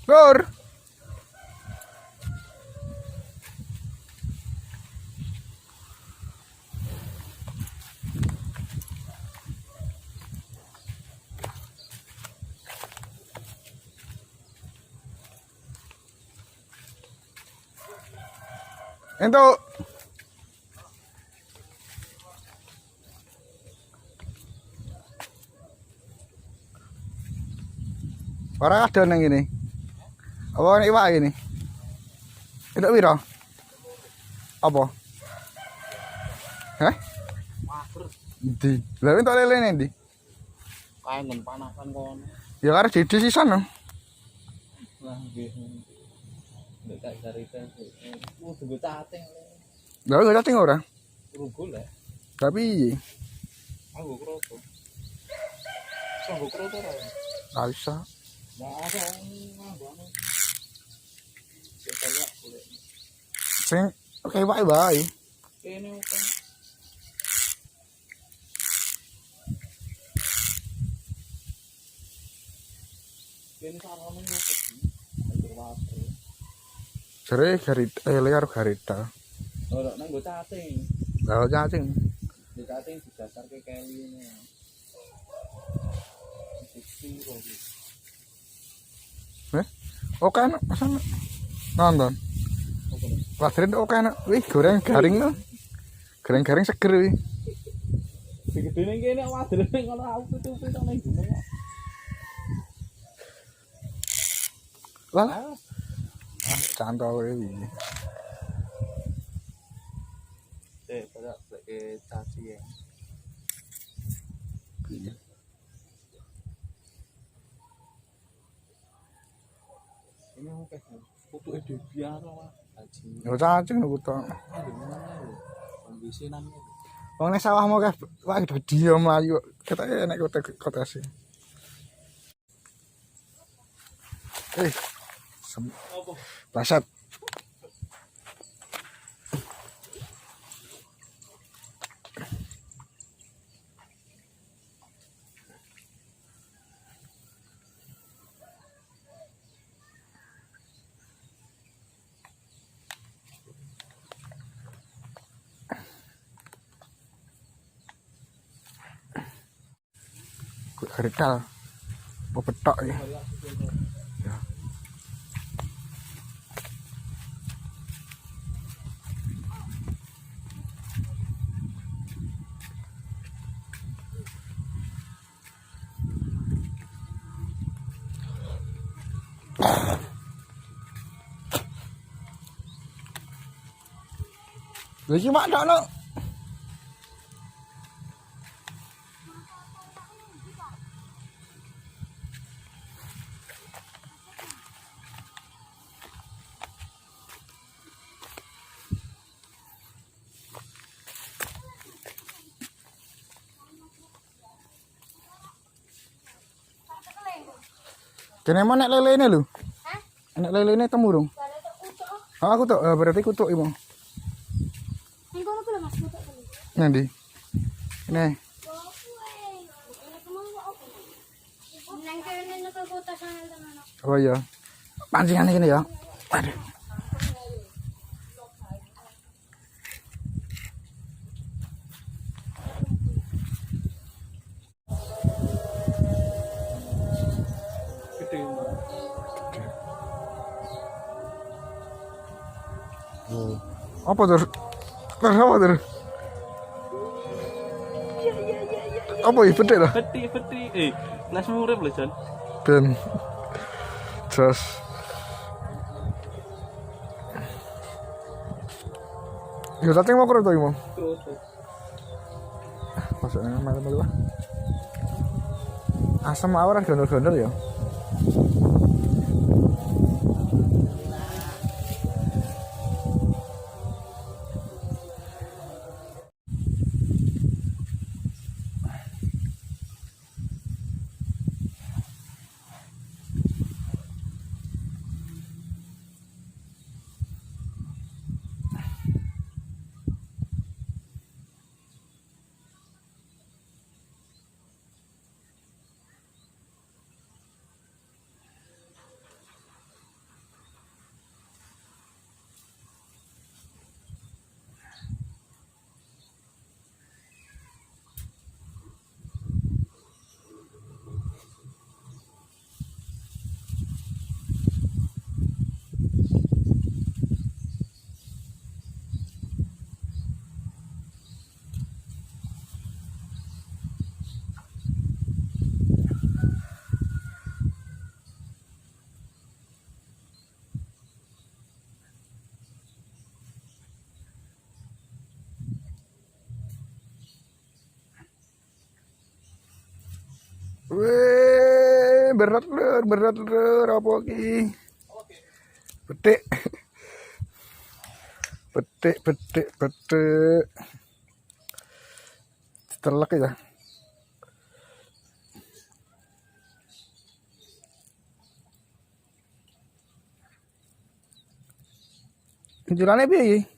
Lur. Entuk. Ora ada nang ngene. Apa nek iwak ini? Entuk piro? Apa? Hah? Mager. Ndi? Lah entuk lelene ndi? Kae ngen panasan kono. Ya karo Didi sisan. Lah nggih. Nek tak cerita tunggu cacing. Lah enggak cacing ora? Rugo lah. Tapi Aku kroto. Sanggo kroto ora. enggak bisa. Lah ada ngambane. Kita lihat boleh. Sing oke wae. Kene kan. Kene sarane kok. Terwater. Jere garita liar garita. Ora nang go cacing. Lah cacing. Di cacing didasarke keline. Sisi kok. Oke enak, sana. Nonton. Wadren oke enak. Wih, goreng garing no. Goreng garing seger wih. Segede ning kene wadren ngono aku tutupi tok ning gunung. Lah, cantol wih. Pada pakai cacing ya. Ini oke. Foto itu biar lah. Cacing. Ya cacing lho to. Kondisi nang. Wong nek sawah mau kae wae dia mlayu. Ketoke nek kota sih. Apa? Basat. Gerikal. Apa petok ya? Ya. Lagi mak dak no. Kene mana lele ini lho? Hah? Anak lele ini temurung. Oh, aku tuh berarti kutuk ibu. Nanti. Nih. Oh iya. Pancingan ini ya. Aduh. Apa tuh? Apa tuh? Apa ya peti lah? Peti. Kelas murid lho, Jon. Ben. Terus. Ya tadi mau kroto iki, Mo. Kroto. Masuknya malam-malam. Asam awar gondol-gondol ya. berat lur apa iki? Petik. Petik. Telek ya. Jualannya piye iki?